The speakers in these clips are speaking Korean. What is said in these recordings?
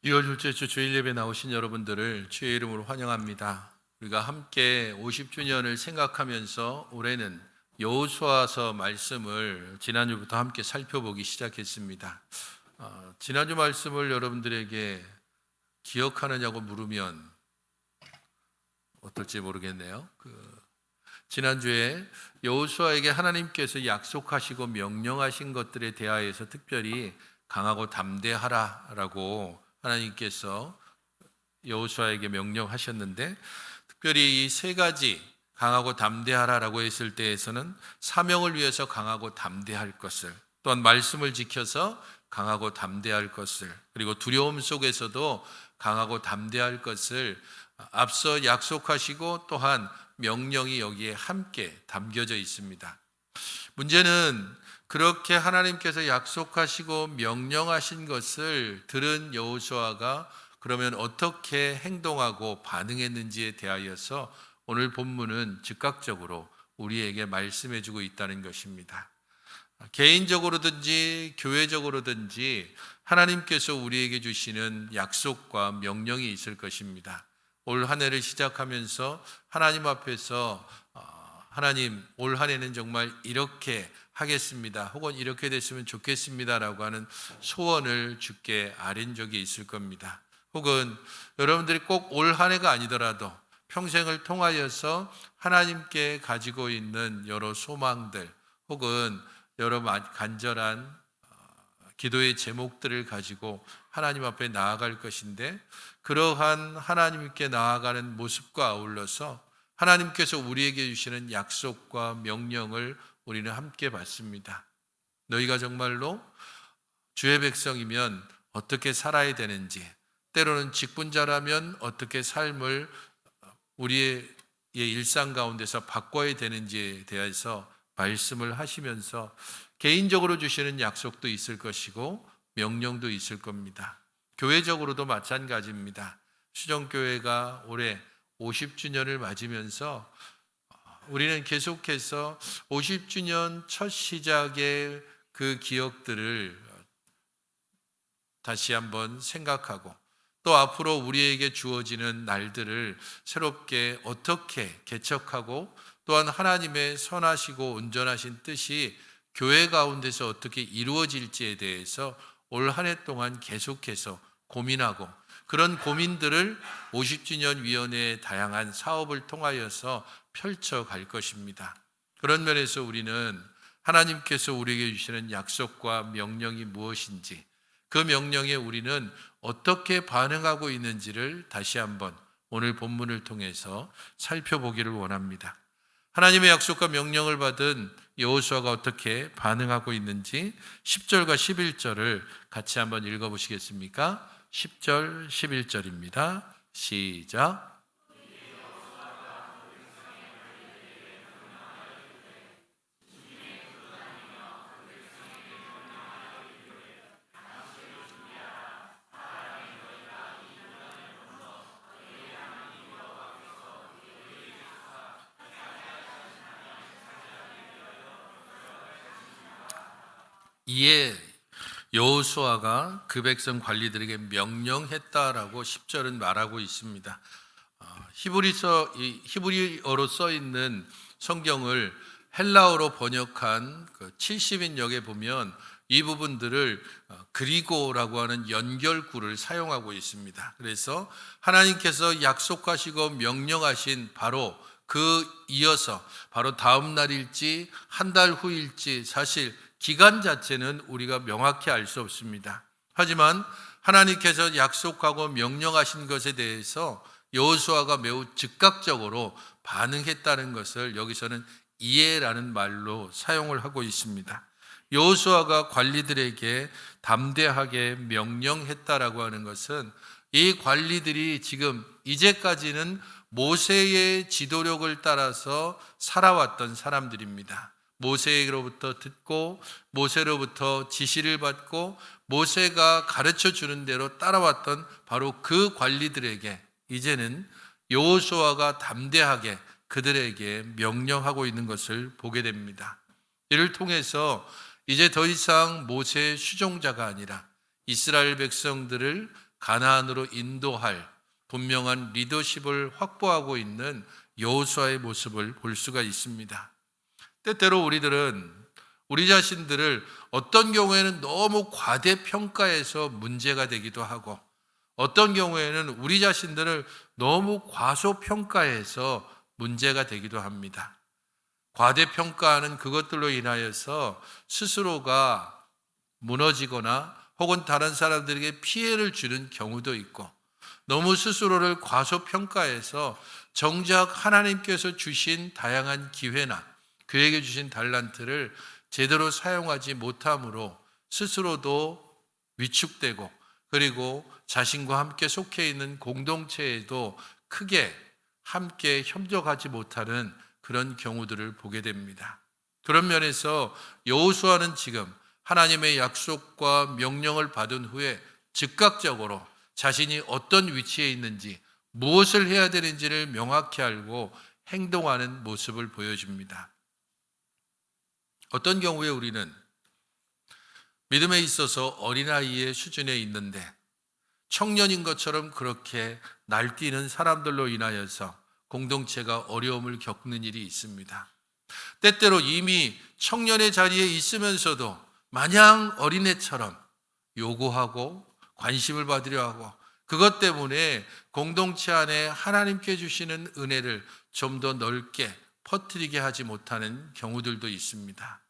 2월 둘째 주 주일 예배 나오신 여러분들을 주의 이름으로 환영합니다. 우리가 함께 50주년을 생각하면서 올해는 여호수아서 말씀을 지난주부터 함께 살펴보기 시작했습니다. 지난주 말씀을 여러분들에게 기억하느냐고 물으면 어떨지 모르겠네요. 지난주에 여호수아에게 하나님께서 약속하시고 명령하신 것들에 대하여서 특별히 강하고 담대하라라고 하나님께서 여호수아에게 명령하셨는데, 특별히 이 세 가지 강하고 담대하라라고 했을 때에서는 사명을 위해서 강하고 담대할 것을, 또한 말씀을 지켜서 강하고 담대할 것을, 그리고 두려움 속에서도 강하고 담대할 것을 앞서 약속하시고 또한 명령이 여기에 함께 담겨져 있습니다. 문제는 그렇게 하나님께서 약속하시고 명령하신 것을 들은 여호수아가 그러면 어떻게 행동하고 반응했는지에 대하여서 오늘 본문은 즉각적으로 우리에게 말씀해 주고 있다는 것입니다. 개인적으로든지 교회적으로든지 하나님께서 우리에게 주시는 약속과 명령이 있을 것입니다. 올 한 해를 시작하면서 하나님 앞에서 하나님, 올 한 해는 정말 이렇게 하겠습니다, 혹은 이렇게 됐으면 좋겠습니다라고 하는 소원을 주께 아린 적이 있을 겁니다. 혹은 여러분들이 꼭 올 한 해가 아니더라도 평생을 통하여서 하나님께 가지고 있는 여러 소망들, 혹은 여러 간절한 기도의 제목들을 가지고 하나님 앞에 나아갈 것인데, 그러한 하나님께 나아가는 모습과 아울러서 하나님께서 우리에게 주시는 약속과 명령을 우리는 함께 받습니다. 너희가 정말로 주의 백성이면 어떻게 살아야 되는지, 때로는 직분자라면 어떻게 삶을 우리의 일상 가운데서 바꿔야 되는지에 대해서 말씀을 하시면서 개인적으로 주시는 약속도 있을 것이고 명령도 있을 겁니다. 교회적으로도 마찬가지입니다. 수정교회가 올해 50주년을 맞으면서 우리는 계속해서 50주년 첫 시작의 그 기억들을 다시 한번 생각하고, 또 앞으로 우리에게 주어지는 날들을 새롭게 어떻게 개척하고, 또한 하나님의 선하시고 온전하신 뜻이 교회 가운데서 어떻게 이루어질지에 대해서 올 한 해 동안 계속해서 고민하고, 그런 고민들을 50주년 위원회의 다양한 사업을 통하여서 펼쳐갈 것입니다. 그런 면에서 우리는 하나님께서 우리에게 주시는 약속과 명령이 무엇인지, 그 명령에 우리는 어떻게 반응하고 있는지를 다시 한번 오늘 본문을 통해서 살펴보기를 원합니다. 하나님의 약속과 명령을 받은 여호수아가 어떻게 반응하고 있는지 10절과 11절을 같이 한번 읽어보시겠습니까? 10절, 11절입니다. 시작. 이에 여호수아가 그 백성 관리들에게 명령했다라고 10절은 말하고 있습니다. 히브리어로 써 있는 성경을 헬라어로 번역한 70인역에 보면 이 부분들을 그리고라고 하는 연결구를 사용하고 있습니다. 그래서 하나님께서 약속하시고 명령하신 바로 그 이어서 바로 다음 날일지 한 달 후일지 사실 기간 자체는 우리가 명확히 알 수 없습니다. 하지만 하나님께서 약속하고 명령하신 것에 대해서 여호수아가 매우 즉각적으로 반응했다는 것을 여기서는 이해라는 말로 사용을 하고 있습니다. 여호수아가 관리들에게 담대하게 명령했다라고 하는 것은 이 관리들이 지금 이제까지는 모세의 지도력을 따라서 살아왔던 사람들입니다. 모세로부터 듣고 모세로부터 지시를 받고 모세가 가르쳐 주는 대로 따라왔던 바로 그 관리들에게 이제는 여호수아가 담대하게 그들에게 명령하고 있는 것을 보게 됩니다. 이를 통해서 이제 더 이상 모세의 수종자가 아니라 이스라엘 백성들을 가나안으로 인도할 분명한 리더십을 확보하고 있는 여호수아의 모습을 볼 수가 있습니다. 때때로 우리들은 우리 자신들을 어떤 경우에는 너무 과대평가해서 문제가 되기도 하고, 어떤 경우에는 우리 자신들을 너무 과소평가해서 문제가 되기도 합니다. 과대평가하는 그것들로 인하여서 스스로가 무너지거나 혹은 다른 사람들에게 피해를 주는 경우도 있고, 너무 스스로를 과소평가해서 정작 하나님께서 주신 다양한 기회나 그에게 주신 달란트를 제대로 사용하지 못함으로 스스로도 위축되고, 그리고 자신과 함께 속해 있는 공동체에도 크게 함께 협력하지 못하는 그런 경우들을 보게 됩니다. 그런 면에서 여호수아는 지금 하나님의 약속과 명령을 받은 후에 즉각적으로 자신이 어떤 위치에 있는지, 무엇을 해야 되는지를 명확히 알고 행동하는 모습을 보여줍니다. 어떤 경우에 우리는 믿음에 있어서 어린아이의 수준에 있는데 청년인 것처럼 그렇게 날뛰는 사람들로 인하여서 공동체가 어려움을 겪는 일이 있습니다. 때때로 이미 청년의 자리에 있으면서도 마냥 어린애처럼 요구하고 관심을 받으려 하고, 그것 때문에 공동체 안에 하나님께 주시는 은혜를 좀 더 넓게 퍼뜨리게 하지 못하는 경우들도 있습니다.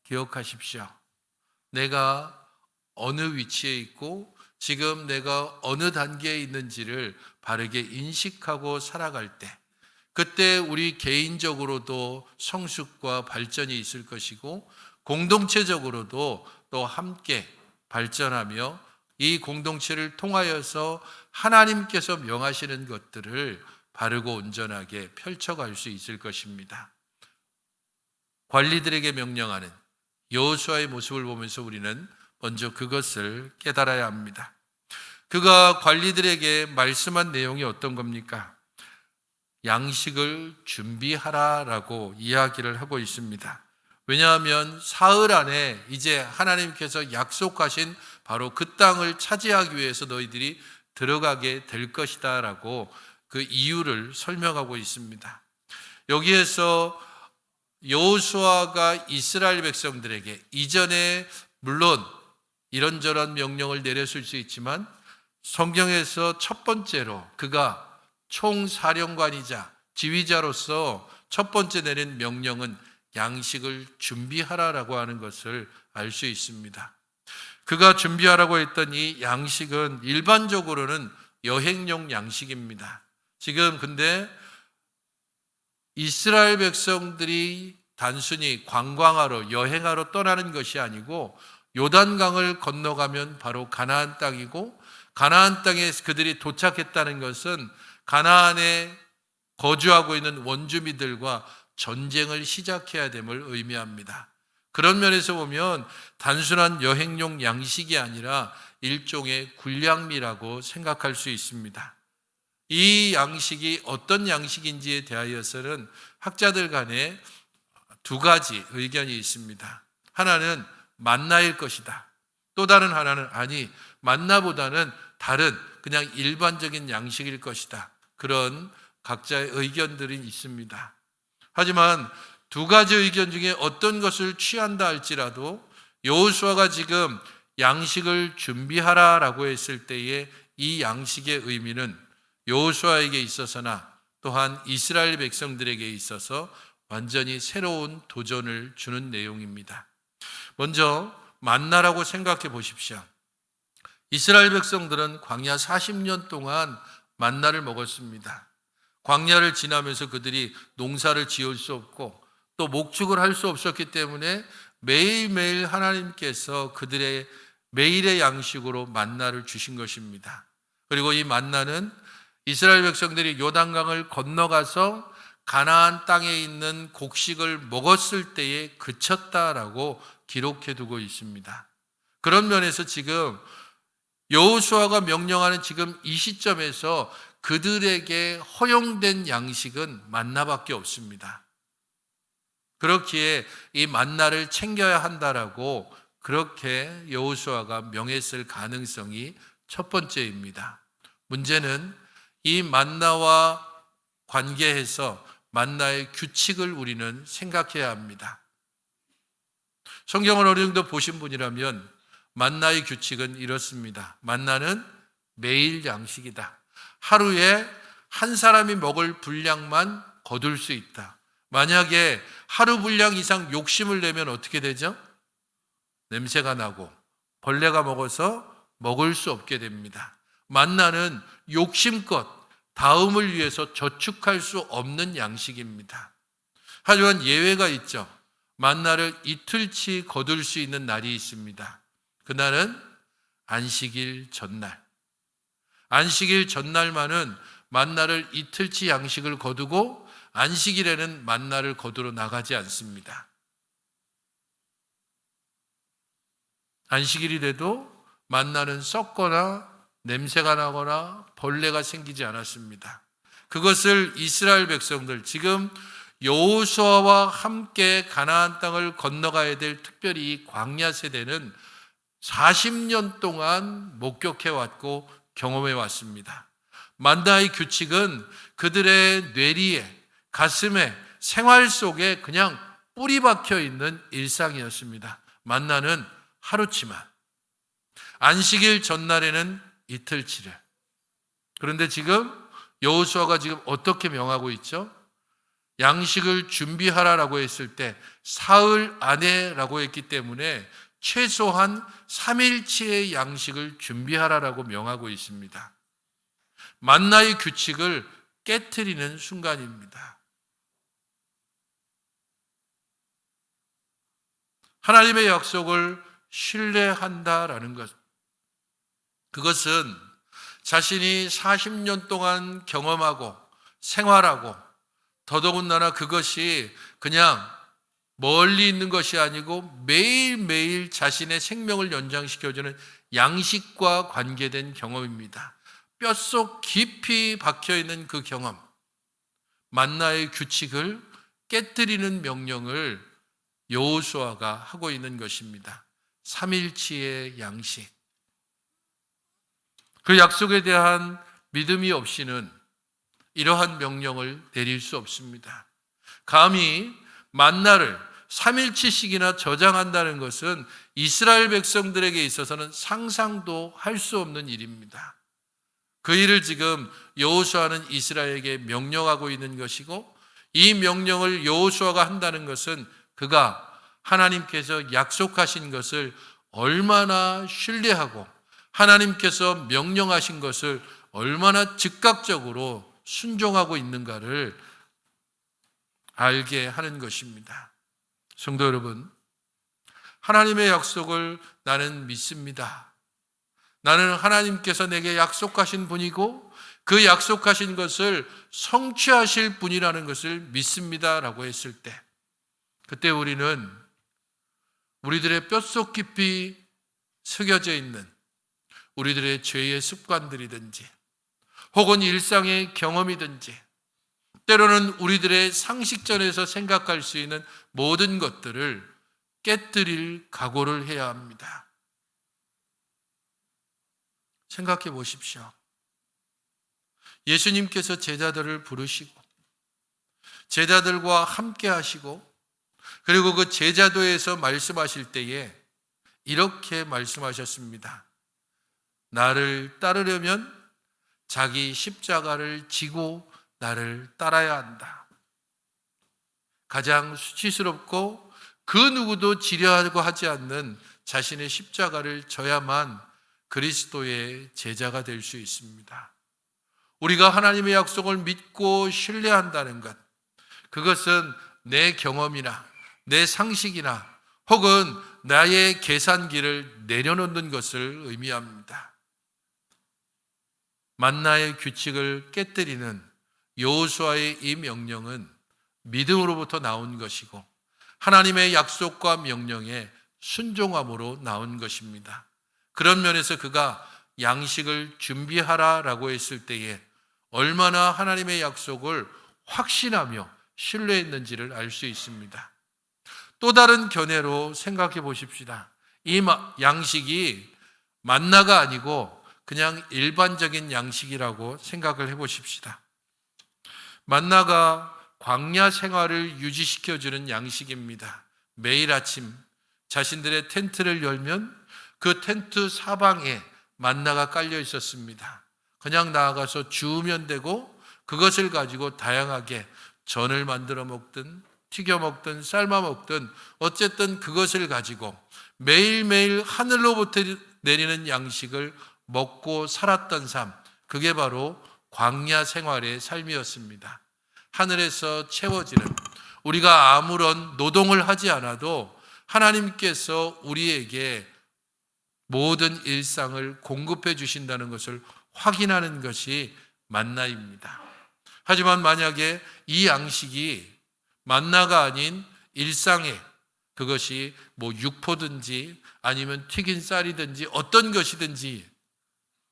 기억하십시오. 내가 어느 위치에 있고 지금 내가 어느 단계에 있는지를 바르게 인식하고 살아갈 때, 그때 우리 개인적으로도 성숙과 발전이 있을 것이고, 공동체적으로도 또 함께 발전하며 이 공동체를 통하여서 하나님께서 명하시는 것들을 바르고 온전하게 펼쳐갈 수 있을 것입니다. 관리들에게 명령하는 여호수아의 모습을 보면서 우리는 먼저 그것을 깨달아야 합니다. 그가 관리들에게 말씀한 내용이 어떤 겁니까? 양식을 준비하라라고 이야기를 하고 있습니다. 왜냐하면 사흘 안에 이제 하나님께서 약속하신 바로 그 땅을 차지하기 위해서 너희들이 들어가게 될 것이다 라고 그 이유를 설명하고 있습니다. 여기에서 여호수아가 이스라엘 백성들에게 이전에 물론 이런저런 명령을 내렸을 수 있지만, 성경에서 첫 번째로 그가 총사령관이자 지휘자로서 첫 번째 내린 명령은 양식을 준비하라라고 하는 것을 알 수 있습니다. 그가 준비하라고 했던 이 양식은 일반적으로는 여행용 양식입니다. 지금 근데 이스라엘 백성들이 단순히 관광하러 여행하러 떠나는 것이 아니고 요단강을 건너가면 바로 가나안 땅이고, 가나안 땅에 그들이 도착했다는 것은 가나안에 거주하고 있는 원주민들과 전쟁을 시작해야 됨을 의미합니다. 그런 면에서 보면 단순한 여행용 양식이 아니라 일종의 군량미라고 생각할 수 있습니다. 이 양식이 어떤 양식인지에 대하여서는 학자들 간에 두 가지 의견이 있습니다. 하나는 만나일 것이다. 또 다른 하나는 아니, 만나보다는 다른 그냥 일반적인 양식일 것이다. 그런 각자의 의견들이 있습니다. 하지만 두 가지 의견 중에 어떤 것을 취한다 할지라도 여호수아가 지금 양식을 준비하라라고 했을 때에 이 양식의 의미는 여호수아에게 있어서나 또한 이스라엘 백성들에게 있어서 완전히 새로운 도전을 주는 내용입니다. 먼저 만나라고 생각해 보십시오. 이스라엘 백성들은 광야 40년 동안 만나를 먹었습니다. 광야를 지나면서 그들이 농사를 지을 수 없고 또 목축을 할 수 없었기 때문에 매일매일 하나님께서 그들의 매일의 양식으로 만나를 주신 것입니다. 그리고 이 만나는 이스라엘 백성들이 요단강을 건너가서 가나안 땅에 있는 곡식을 먹었을 때에 그쳤다라고 기록해 두고 있습니다. 그런 면에서 지금 여호수아가 명령하는 지금 이 시점에서 그들에게 허용된 양식은 만나밖에 없습니다. 그렇기에 이 만나를 챙겨야 한다라고 그렇게 여호수아가 명했을 가능성이 첫 번째입니다. 문제는 이 만나와 관계해서 만나의 규칙을 우리는 생각해야 합니다. 성경을 어느 정도 보신 분이라면 만나의 규칙은 이렇습니다. 만나는 매일 양식이다. 하루에 한 사람이 먹을 분량만 거둘 수 있다. 만약에 하루 분량 이상 욕심을 내면 어떻게 되죠? 냄새가 나고 벌레가 먹어서 먹을 수 없게 됩니다. 만나는 욕심껏 다음을 위해서 저축할 수 없는 양식입니다. 하지만 예외가 있죠. 만나를 이틀치 거둘 수 있는 날이 있습니다. 그날은 안식일 전날. 안식일 전날만은 만나를 이틀치 양식을 거두고 안식일에는 만나를 거두러 나가지 않습니다. 안식일이 돼도 만나는 썩거나 냄새가 나거나 벌레가 생기지 않았습니다. 그것을 이스라엘 백성들, 지금 여호수아와 함께 가나안 땅을 건너가야 될 특별히 이 광야 세대는 40년 동안 목격해 왔고 경험해 왔습니다. 만나의 규칙은 그들의 뇌리에, 가슴에, 생활 속에 그냥 뿌리 박혀 있는 일상이었습니다. 만나는 하루치만, 안식일 전날에는 이틀치를. 그런데 지금 여호수아가 지금 어떻게 명하고 있죠? 양식을 준비하라라고 했을 때 사흘 안에라고 했기 때문에 최소한 3일치의 양식을 준비하라라고 명하고 있습니다. 만나의 규칙을 깨트리는 순간입니다. 하나님의 약속을 신뢰한다라는 것, 그것은 자신이 40년 동안 경험하고 생활하고 더더군다나 그것이 그냥 멀리 있는 것이 아니고 매일매일 자신의 생명을 연장시켜주는 양식과 관계된 경험입니다. 뼛속 깊이 박혀있는 그 경험, 만나의 규칙을 깨뜨리는 명령을 여호수아가 하고 있는 것입니다. 3일치의 양식. 그 약속에 대한 믿음이 없이는 이러한 명령을 내릴 수 없습니다. 감히 만나를 3일치씩이나 저장한다는 것은 이스라엘 백성들에게 있어서는 상상도 할 수 없는 일입니다. 그 일을 지금 여호수아는 이스라엘에게 명령하고 있는 것이고, 이 명령을 여호수아가 한다는 것은 그가 하나님께서 약속하신 것을 얼마나 신뢰하고 하나님께서 명령하신 것을 얼마나 즉각적으로 순종하고 있는가를 알게 하는 것입니다. 성도 여러분, 하나님의 약속을 나는 믿습니다. 나는 하나님께서 내게 약속하신 분이고 그 약속하신 것을 성취하실 분이라는 것을 믿습니다라고 했을 때, 그때 우리는 우리들의 뼛속 깊이 새겨져 있는 우리들의 죄의 습관들이든지 혹은 일상의 경험이든지 때로는 우리들의 상식전에서 생각할 수 있는 모든 것들을 깨뜨릴 각오를 해야 합니다. 생각해 보십시오. 예수님께서 제자들을 부르시고 제자들과 함께 하시고 그리고 그 제자도에서 말씀하실 때에 이렇게 말씀하셨습니다. 나를 따르려면 자기 십자가를 지고 나를 따라야 한다. 가장 수치스럽고 그 누구도 지려하고 하지 않는 자신의 십자가를 져야만 그리스도의 제자가 될 수 있습니다. 우리가 하나님의 약속을 믿고 신뢰한다는 것, 그것은 내 경험이나 내 상식이나 혹은 나의 계산기를 내려놓는 것을 의미합니다. 만나의 규칙을 깨뜨리는 여호수아의 이 명령은 믿음으로부터 나온 것이고 하나님의 약속과 명령에 순종함으로 나온 것입니다. 그런 면에서 그가 양식을 준비하라라고 했을 때에 얼마나 하나님의 약속을 확신하며 신뢰했는지를 알 수 있습니다. 또 다른 견해로 생각해 보십시다. 이 양식이 만나가 아니고 그냥 일반적인 양식이라고 생각을 해보십시다. 만나가 광야 생활을 유지시켜주는 양식입니다. 매일 아침 자신들의 텐트를 열면 그 텐트 사방에 만나가 깔려 있었습니다. 그냥 나아가서 주우면 되고 그것을 가지고 다양하게 전을 만들어 먹든 튀겨 먹든 삶아 먹든 어쨌든 그것을 가지고 매일매일 하늘로부터 내리는 양식을 먹고 살았던 삶, 그게 바로 광야 생활의 삶이었습니다. 하늘에서 채워지는, 우리가 아무런 노동을 하지 않아도 하나님께서 우리에게 모든 일상을 공급해 주신다는 것을 확인하는 것이 만나입니다. 하지만 만약에 이 양식이 만나가 아닌 일상에, 그것이 육포든지 아니면 튀긴 쌀이든지 어떤 것이든지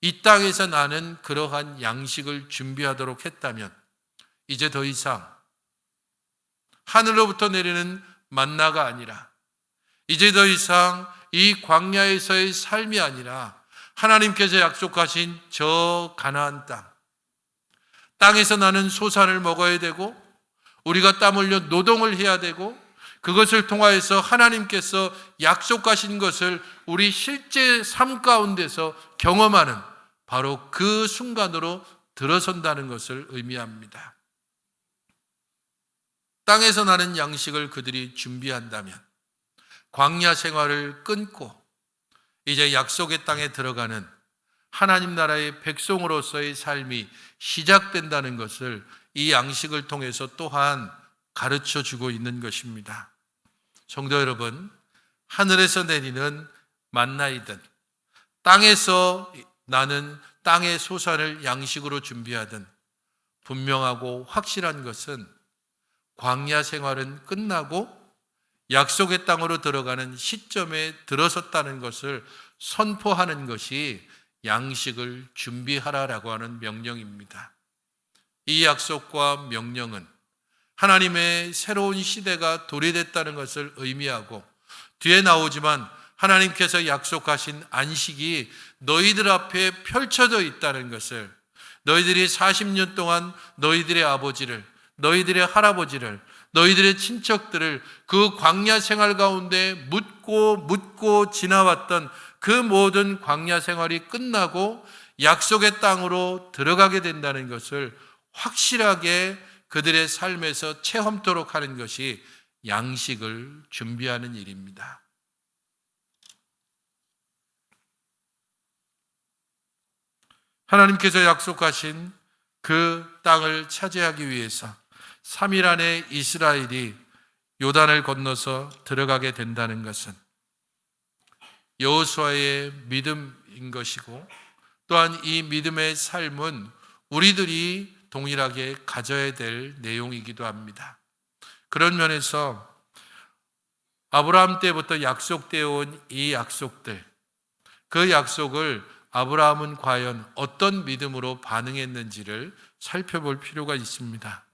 이 땅에서 나는 그러한 양식을 준비하도록 했다면 이제 더 이상 하늘로부터 내리는 만나가 아니라, 이제 더 이상 이 광야에서의 삶이 아니라 하나님께서 약속하신 저 가나안 땅에서 나는 소산을 먹어야 되고 우리가 땀 흘려 노동을 해야 되고 그것을 통하여서 하나님께서 약속하신 것을 우리 실제 삶 가운데서 경험하는 바로 그 순간으로 들어선다는 것을 의미합니다. 땅에서 나는 양식을 그들이 준비한다면 광야 생활을 끊고 이제 약속의 땅에 들어가는 하나님 나라의 백성으로서의 삶이 시작된다는 것을 이 양식을 통해서 또한 가르쳐 주고 있는 것입니다. 성도 여러분, 하늘에서 내리는 만나이든 땅에서 나는 땅의 소산을 양식으로 준비하든 분명하고 확실한 것은 광야 생활은 끝나고 약속의 땅으로 들어가는 시점에 들어섰다는 것을 선포하는 것이 양식을 준비하라라고 하는 명령입니다. 이 약속과 명령은 하나님의 새로운 시대가 도래됐다는 것을 의미하고 뒤에 나오지만 하나님께서 약속하신 안식이 너희들 앞에 펼쳐져 있다는 것을, 너희들이 40년 동안 너희들의 아버지를, 너희들의 할아버지를, 너희들의 친척들을 그 광야 생활 가운데 묻고 지나왔던 그 모든 광야 생활이 끝나고 약속의 땅으로 들어가게 된다는 것을 확실하게 그들의 삶에서 체험토록 하는 것이 양식을 준비하는 일입니다. 하나님께서 약속하신 그 땅을 차지하기 위해서 3일 안에 이스라엘이 요단을 건너서 들어가게 된다는 것은 여호수아의 믿음인 것이고, 또한 이 믿음의 삶은 우리들이 동일하게 가져야 될 내용이기도 합니다. 그런 면에서 아브라함 때부터 약속되어 온 이 약속들, 그 약속을 아브라함은 과연 어떤 믿음으로 반응했는지를 살펴볼 필요가 있습니다.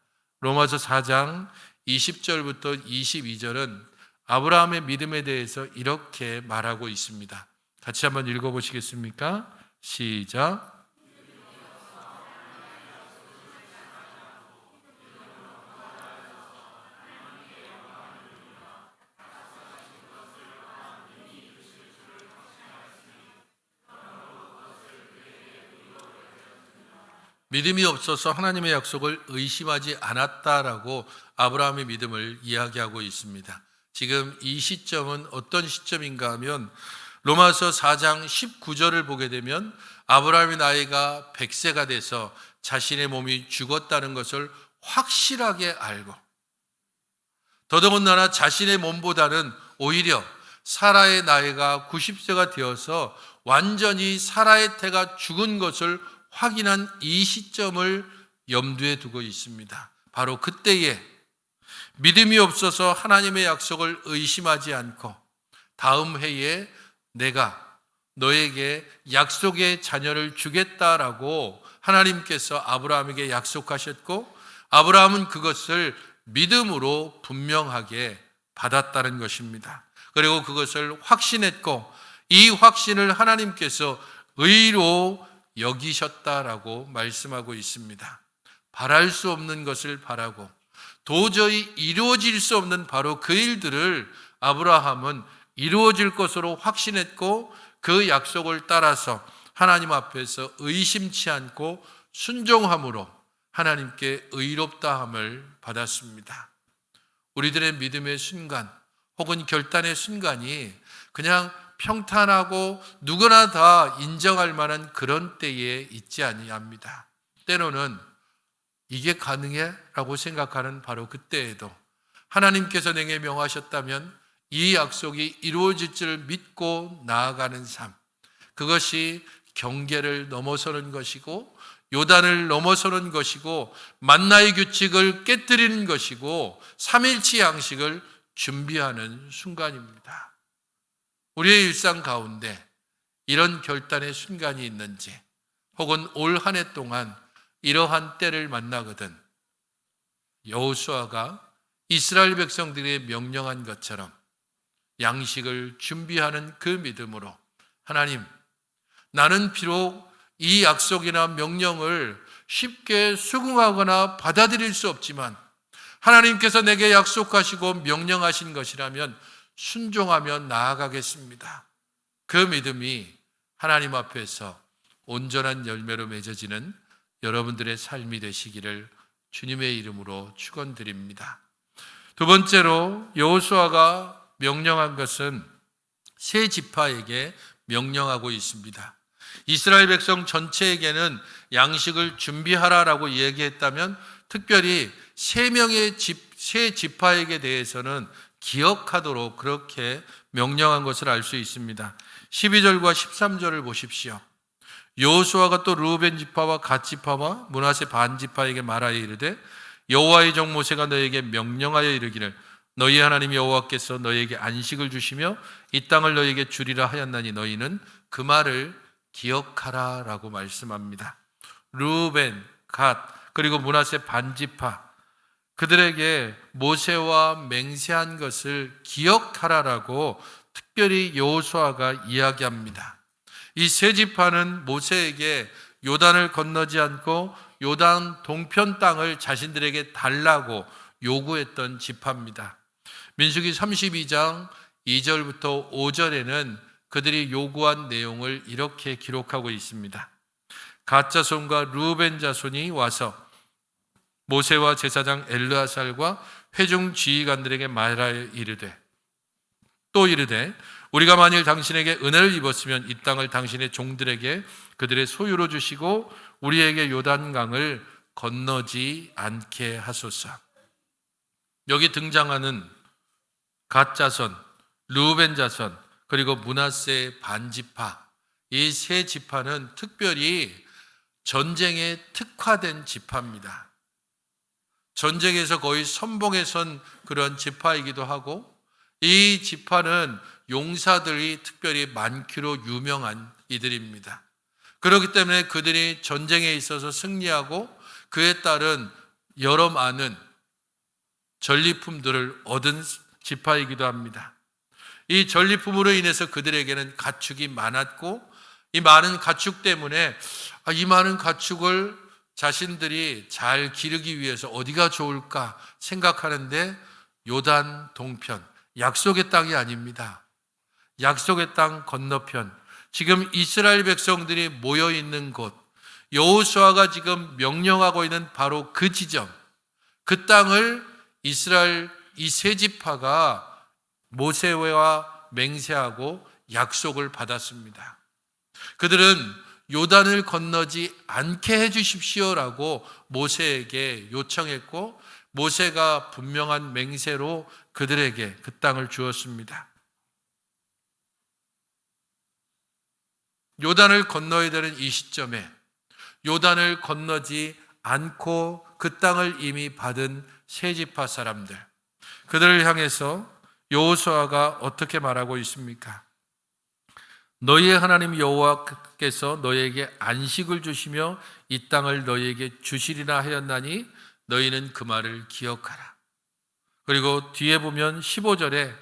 로마서 4장 20절부터 22절은 아브라함의 믿음에 대해서 이렇게 말하고 있습니다. 같이 한번 읽어보시겠습니까? 시작. 믿음이 없어서 하나님의 약속을 의심하지 않았다라고 아브라함의 믿음을 이야기하고 있습니다. 지금 이 시점은 어떤 시점인가 하면 로마서 4장 19절을 보게 되면 아브라함의 나이가 100세가 돼서 자신의 몸이 죽었다는 것을 확실하게 알고, 더더군다나 자신의 몸보다는 오히려 사라의 나이가 90세가 되어서 완전히 사라의 태가 죽은 것을 확인한 이 시점을 염두에 두고 있습니다. 바로 그때에 믿음이 없어서 하나님의 약속을 의심하지 않고 다음 해에 내가 너에게 약속의 자녀를 주겠다라고 하나님께서 아브라함에게 약속하셨고, 아브라함은 그것을 믿음으로 분명하게 받았다는 것입니다. 그리고 그것을 확신했고, 이 확신을 하나님께서 의로 여기셨다라고 말씀하고 있습니다. 바랄 수 없는 것을 바라고 도저히 이루어질 수 없는 바로 그 일들을 아브라함은 이루어질 것으로 확신했고 그 약속을 따라서 하나님 앞에서 의심치 않고 순종함으로 하나님께 의롭다함을 받았습니다. 우리들의 믿음의 순간 혹은 결단의 순간이 그냥 평탄하고 누구나 다 인정할 만한 그런 때에 있지 아니합니다. 때로는 이게 가능해? 라고 생각하는 바로 그때에도 하나님께서 내게 명하셨다면 이 약속이 이루어질 줄 믿고 나아가는 삶, 그것이 경계를 넘어서는 것이고 요단을 넘어서는 것이고 만나의 규칙을 깨뜨리는 것이고 삼일치 양식을 준비하는 순간입니다. 우리의 일상 가운데 이런 결단의 순간이 있는지, 혹은 올 한 해 동안 이러한 때를 만나거든 여호수아가 이스라엘 백성들에게 명령한 것처럼 양식을 준비하는 그 믿음으로 하나님, 나는 비록 이 약속이나 명령을 쉽게 수긍하거나 받아들일 수 없지만 하나님께서 내게 약속하시고 명령하신 것이라면 순종하며 나아가겠습니다. 그 믿음이 하나님 앞에서 온전한 열매로 맺어지는 여러분들의 삶이 되시기를 주님의 이름으로 축원드립니다. 두 번째로 여호수아가 명령한 것은 세 지파에게 명령하고 있습니다. 이스라엘 백성 전체에게는 양식을 준비하라라고 얘기했다면 특별히 세 지파에게 대해서는 기억하도록 그렇게 명령한 것을 알 수 있습니다. 12절과 13절을 보십시오. 여호수아가 또 르우벤 지파와 갓 지파와 므낫세 반 지파에게 말하여 이르되 여호와의 종 모세가 너에게 명령하여 이르기를 너희 하나님 여호와께서 너희에게 안식을 주시며 이 땅을 너희에게 주리라 하였나니 너희는 그 말을 기억하라 라고 말씀합니다. 르우벤, 갓, 그리고 므낫세 반 지파, 그들에게 모세와 맹세한 것을 기억하라라고 특별히 여호수아가 이야기합니다. 이 세 지파는 모세에게 요단을 건너지 않고 요단 동편 땅을 자신들에게 달라고 요구했던 지파입니다. 민수기 32장 2절부터 5절에는 그들이 요구한 내용을 이렇게 기록하고 있습니다. 갓 자손과 르우벤 자손이 와서 모세와 제사장 엘르아살과 회중 지휘관들에게 말하여 이르되 또 이르되 우리가 만일 당신에게 은혜를 입었으면 이 땅을 당신의 종들에게 그들의 소유로 주시고 우리에게 요단강을 건너지 않게 하소서. 여기 등장하는 갓 자손, 르우벤 자손, 그리고 므낫세 반지파, 이 세 지파는 특별히 전쟁에 특화된 지파입니다. 전쟁에서 거의 선봉에 선 그런 지파이기도 하고 이 지파는 용사들이 특별히 많기로 유명한 이들입니다. 그렇기 때문에 그들이 전쟁에 있어서 승리하고 그에 따른 여러 많은 전리품들을 얻은 지파이기도 합니다. 이 전리품으로 인해서 그들에게는 가축이 많았고 이 많은 가축 때문에 이 많은 가축을 자신들이 잘 기르기 위해서 어디가 좋을까 생각하는데 요단 동편, 약속의 땅이 아닙니다. 약속의 땅 건너편, 지금 이스라엘 백성들이 모여 있는 곳, 여호수아가 지금 명령하고 있는 바로 그 지점, 그 땅을 이스라엘 이 세 지파가 모세와 맹세하고 약속을 받았습니다. 그들은 요단을 건너지 않게 해주십시오라고 모세에게 요청했고 모세가 분명한 맹세로 그들에게 그 땅을 주었습니다. 요단을 건너야 되는 이 시점에 요단을 건너지 않고 그 땅을 이미 받은 세 지파 사람들, 그들을 향해서 여호수아가 어떻게 말하고 있습니까? 너희의 하나님 여호와께서 너희에게 안식을 주시며 이 땅을 너희에게 주시리라 하였나니 너희는 그 말을 기억하라. 그리고 뒤에 보면 15절에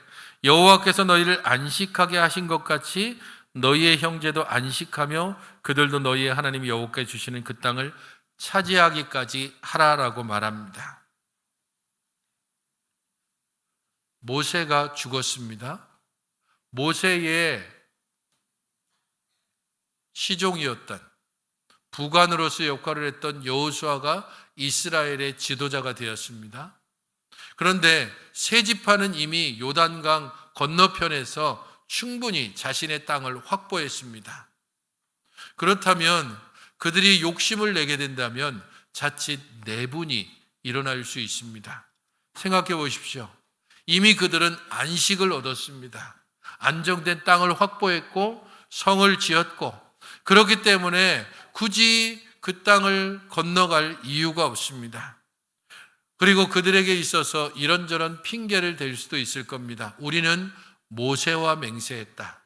여호와께서 너희를 안식하게 하신 것 같이 너희의 형제도 안식하며 그들도 너희의 하나님 여호와께 주시는 그 땅을 차지하기까지 하라라고 말합니다. 모세가 죽었습니다. 모세의 시종이었던 부관으로서 역할을 했던 여호수아가 이스라엘의 지도자가 되었습니다. 그런데 세 지파는 이미 요단강 건너편에서 충분히 자신의 땅을 확보했습니다. 그렇다면 그들이 욕심을 내게 된다면 자칫 내분이 일어날 수 있습니다. 생각해 보십시오. 이미 그들은 안식을 얻었습니다. 안정된 땅을 확보했고 성을 지었고, 그렇기 때문에 굳이 그 땅을 건너갈 이유가 없습니다. 그리고 그들에게 있어서 이런저런 핑계를 댈 수도 있을 겁니다. 우리는 모세와 맹세했다.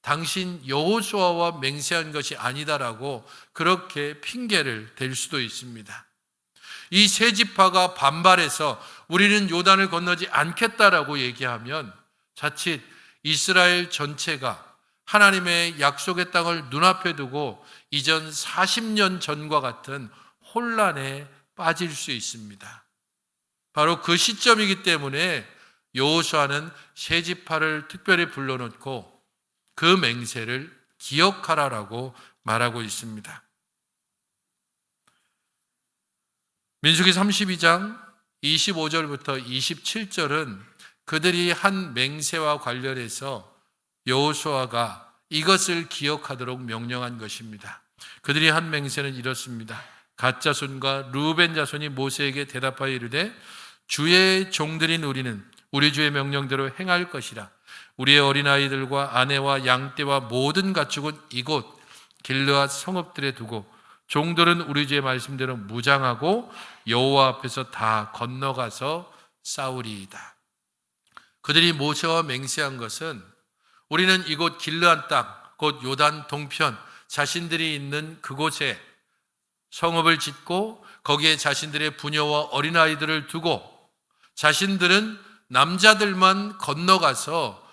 당신 여호수아와 맹세한 것이 아니다라고 그렇게 핑계를 댈 수도 있습니다. 이 세 지파가 반발해서 우리는 요단을 건너지 않겠다라고 얘기하면 자칫 이스라엘 전체가 하나님의 약속의 땅을 눈앞에 두고 이전 40년 전과 같은 혼란에 빠질 수 있습니다. 바로 그 시점이기 때문에 여호수아는 세 지파를 특별히 불러놓고 그 맹세를 기억하라라고 말하고 있습니다. 민수기 32장 25절부터 27절은 그들이 한 맹세와 관련해서 여호수아가 이것을 기억하도록 명령한 것입니다. 그들이 한 맹세는 이렇습니다. 갓 자손과 르우벤 자손이 모세에게 대답하여 이르되 주의 종들인 우리는 우리 주의 명령대로 행할 것이라. 우리의 어린아이들과 아내와 양떼와 모든 가축은 이곳 길르앗 성읍들에 두고 종들은 우리 주의 말씀대로 무장하고 여호와 앞에서 다 건너가서 싸우리이다. 그들이 모세와 맹세한 것은 우리는 이곳 길르앗 땅, 곧 요단 동편 자신들이 있는 그곳에 성읍을 짓고 거기에 자신들의 부녀와 어린아이들을 두고 자신들은 남자들만 건너가서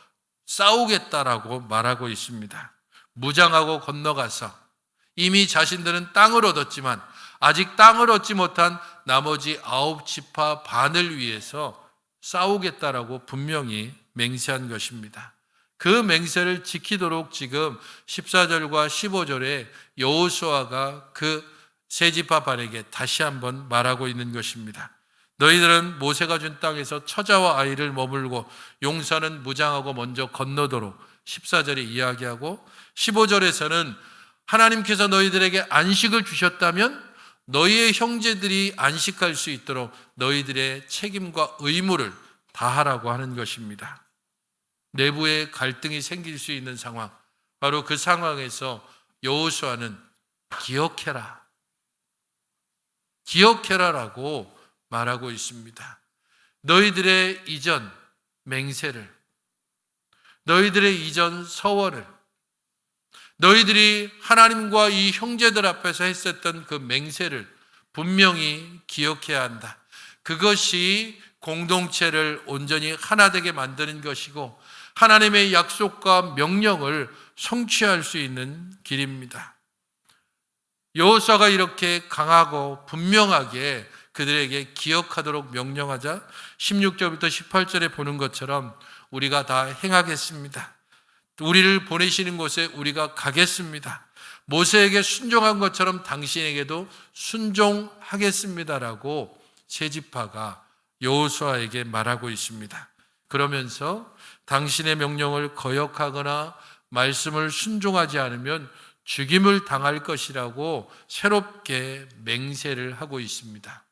싸우겠다라고 말하고 있습니다. 무장하고 건너가서 이미 자신들은 땅을 얻었지만 아직 땅을 얻지 못한 나머지 9지파 반을 위해서 싸우겠다라고 분명히 맹세한 것입니다. 그 맹세를 지키도록 지금 14절과 15절에 여호수아가 그 세 지파 반에게 다시 한번 말하고 있는 것입니다. 너희들은 모세가 준 땅에서 처자와 아이를 머물고 용사는 무장하고 먼저 건너도록 14절에 이야기하고 15절에서는 하나님께서 너희들에게 안식을 주셨다면 너희의 형제들이 안식할 수 있도록 너희들의 책임과 의무를 다하라고 하는 것입니다. 내부에 갈등이 생길 수 있는 상황, 바로 그 상황에서 여호수아는 기억해라라고 말하고 있습니다. 너희들의 이전 맹세를, 너희들의 이전 서원을, 너희들이 하나님과 이 형제들 앞에서 했었던 그 맹세를 분명히 기억해야 한다. 그것이 공동체를 온전히 하나 되게 만드는 것이고 하나님의 약속과 명령을 성취할 수 있는 길입니다. 여호수아가 이렇게 강하고 분명하게 그들에게 기억하도록 명령하자 16절부터 18절에 보는 것처럼 우리가 다 행하겠습니다. 우리를 보내시는 곳에 우리가 가겠습니다. 모세에게 순종한 것처럼 당신에게도 순종하겠습니다라고 세 지파가 여호수아에게 말하고 있습니다. 그러면서 당신의 명령을 거역하거나 말씀을 순종하지 않으면 죽임을 당할 것이라고 새롭게 맹세를 하고 있습니다.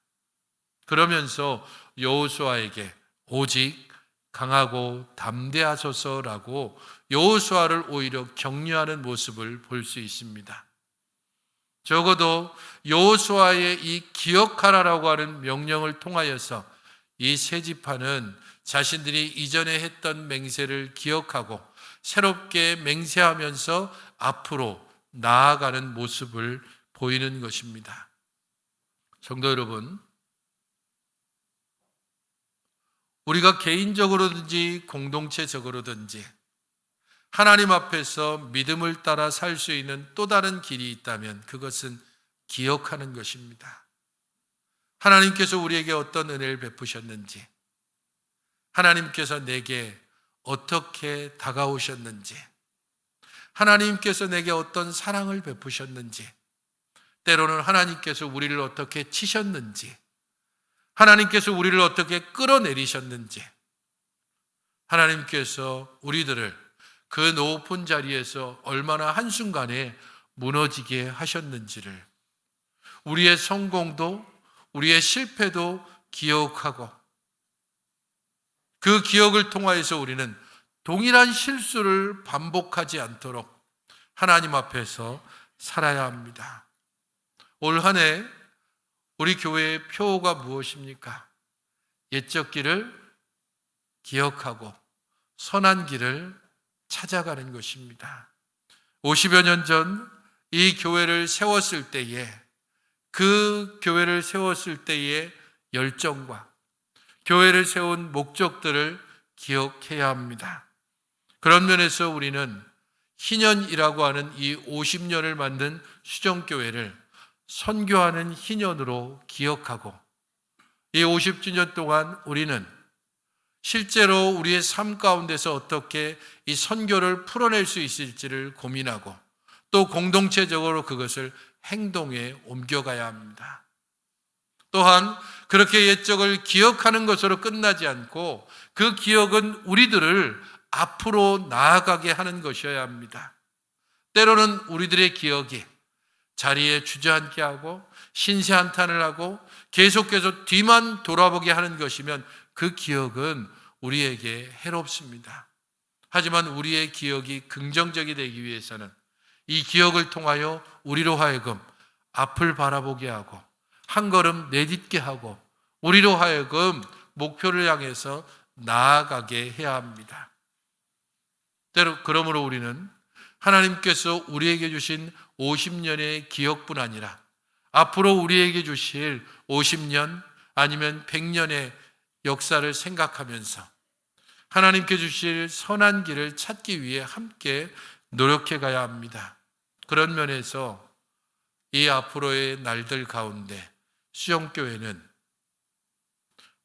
그러면서 여호수아에게 오직 강하고 담대하소서라고 여호수아를 오히려 격려하는 모습을 볼 수 있습니다. 적어도 여호수아의 이 기억하라라고 하는 명령을 통하여서 이 세 지파는 자신들이 이전에 했던 맹세를 기억하고 새롭게 맹세하면서 앞으로 나아가는 모습을 보이는 것입니다. 성도 여러분, 우리가 개인적으로든지 공동체적으로든지 하나님 앞에서 믿음을 따라 살 수 있는 또 다른 길이 있다면 그것은 기억하는 것입니다. 하나님께서 우리에게 어떤 은혜를 베푸셨는지, 하나님께서 내게 어떻게 다가오셨는지, 하나님께서 내게 어떤 사랑을 베푸셨는지, 때로는 하나님께서 우리를 어떻게 치셨는지, 하나님께서 우리를 어떻게 끌어내리셨는지, 하나님께서 우리들을 그 높은 자리에서 얼마나 한순간에 무너지게 하셨는지를, 우리의 성공도 우리의 실패도 기억하고, 그 기억을 통하여서 우리는 동일한 실수를 반복하지 않도록 하나님 앞에서 살아야 합니다. 올 한 해 우리 교회의 표어가 무엇입니까? 옛적 길을 기억하고 선한 길을 찾아가는 것입니다. 50여 년 전 이 교회를 세웠을 때에, 그 교회를 세웠을 때의 열정과 교회를 세운 목적들을 기억해야 합니다. 그런 면에서 우리는 희년이라고 하는 이 50년을 만든 수정교회를 선교하는 희년으로 기억하고, 이 50주년 동안 우리는 실제로 우리의 삶 가운데서 어떻게 이 선교를 풀어낼 수 있을지를 고민하고, 또 공동체적으로 그것을 행동에 옮겨가야 합니다. 또한 그렇게 옛적을 기억하는 것으로 끝나지 않고 그 기억은 우리들을 앞으로 나아가게 하는 것이어야 합니다. 때로는 우리들의 기억이 자리에 주저앉게 하고 신세한탄을 하고 계속해서 뒤만 돌아보게 하는 것이면 그 기억은 우리에게 해롭습니다. 하지만 우리의 기억이 긍정적이 되기 위해서는 이 기억을 통하여 우리로 하여금 앞을 바라보게 하고 한 걸음 내딛게 하고 우리로 하여금 목표를 향해서 나아가게 해야 합니다. 그러므로 우리는 하나님께서 우리에게 주신 50년의 기억뿐 아니라 앞으로 우리에게 주실 50년 아니면 100년의 역사를 생각하면서 하나님께 주실 선한 길을 찾기 위해 함께 노력해 가야 합니다. 그런 면에서 이 앞으로의 날들 가운데 수영교회는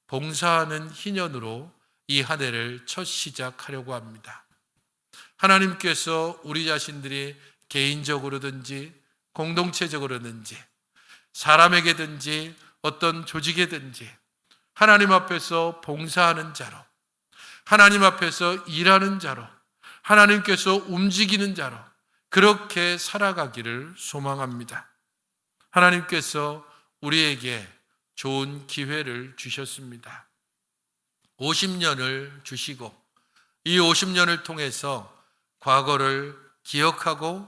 봉사하는 희년으로 이 한 해를 첫 시작하려고 합니다. 하나님께서 우리 자신들이 개인적으로든지 공동체적으로든지 사람에게든지 어떤 조직에든지 하나님 앞에서 봉사하는 자로, 하나님 앞에서 일하는 자로, 하나님께서 움직이는 자로 그렇게 살아가기를 소망합니다. 하나님께서 우리에게 좋은 기회를 주셨습니다. 50년을 주시고 이 50년을 통해서 과거를 기억하고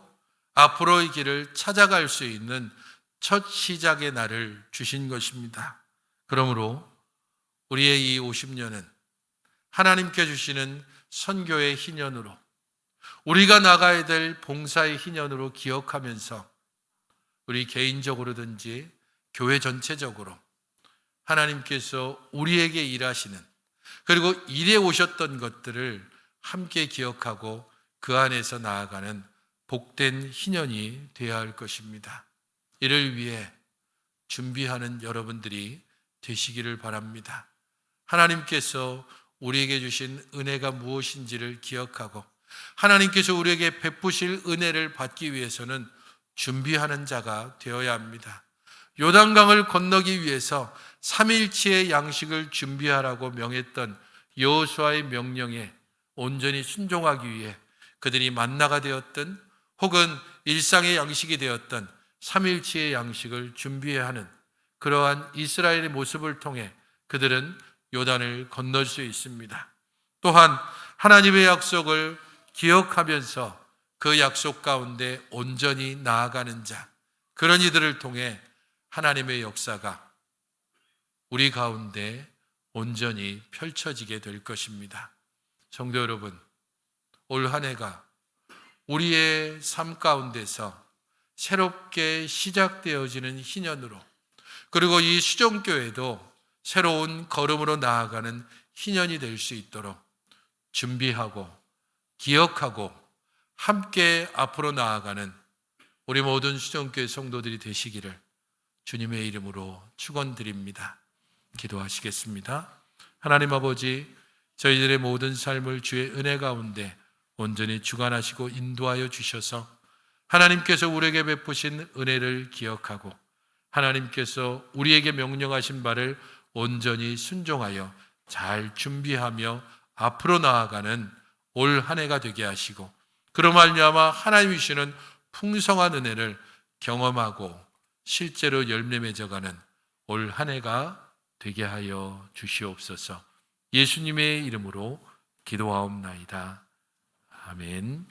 앞으로의 길을 찾아갈 수 있는 첫 시작의 날을 주신 것입니다. 그러므로 우리의 이 50년은 하나님께 주시는 선교의 희년으로, 우리가 나가야 될 봉사의 희년으로 기억하면서 우리 개인적으로든지 교회 전체적으로 하나님께서 우리에게 일하시는, 그리고 일해 오셨던 것들을 함께 기억하고 그 안에서 나아가는 복된 희년이 되어야 할 것입니다. 이를 위해 준비하는 여러분들이 되시기를 바랍니다. 하나님께서 우리에게 주신 은혜가 무엇인지를 기억하고 하나님께서 우리에게 베푸실 은혜를 받기 위해서는 준비하는 자가 되어야 합니다. 요단강을 건너기 위해서 3일치의 양식을 준비하라고 명했던 여호수아의 명령에 온전히 순종하기 위해 그들이 만나가 되었던 혹은 일상의 양식이 되었던 3일치의 양식을 준비해야 하는 그러한 이스라엘의 모습을 통해 그들은 요단을 건널 수 있습니다. 또한 하나님의 약속을 기억하면서 그 약속 가운데 온전히 나아가는 자, 그런 이들을 통해 하나님의 역사가 우리 가운데 온전히 펼쳐지게 될 것입니다. 성도 여러분, 올 한 해가 우리의 삶 가운데서 새롭게 시작되어지는 희년으로, 그리고 이 수정교회도 새로운 걸음으로 나아가는 희년이 될 수 있도록 준비하고 기억하고 함께 앞으로 나아가는 우리 모든 수정교회 성도들이 되시기를 주님의 이름으로 축원드립니다. 기도하시겠습니다. 하나님 아버지, 저희들의 모든 삶을 주의 은혜 가운데 온전히 주관하시고 인도하여 주셔서 하나님께서 우리에게 베푸신 은혜를 기억하고 하나님께서 우리에게 명령하신 바를 온전히 순종하여 잘 준비하며 앞으로 나아가는 올 한 해가 되게 하시고 그로 말미암아 하나님이 주시는 풍성한 은혜를 경험하고 실제로 열매 맺어가는 올 한 해가 되게 하여 주시옵소서. 예수님의 이름으로 기도하옵나이다. 아멘.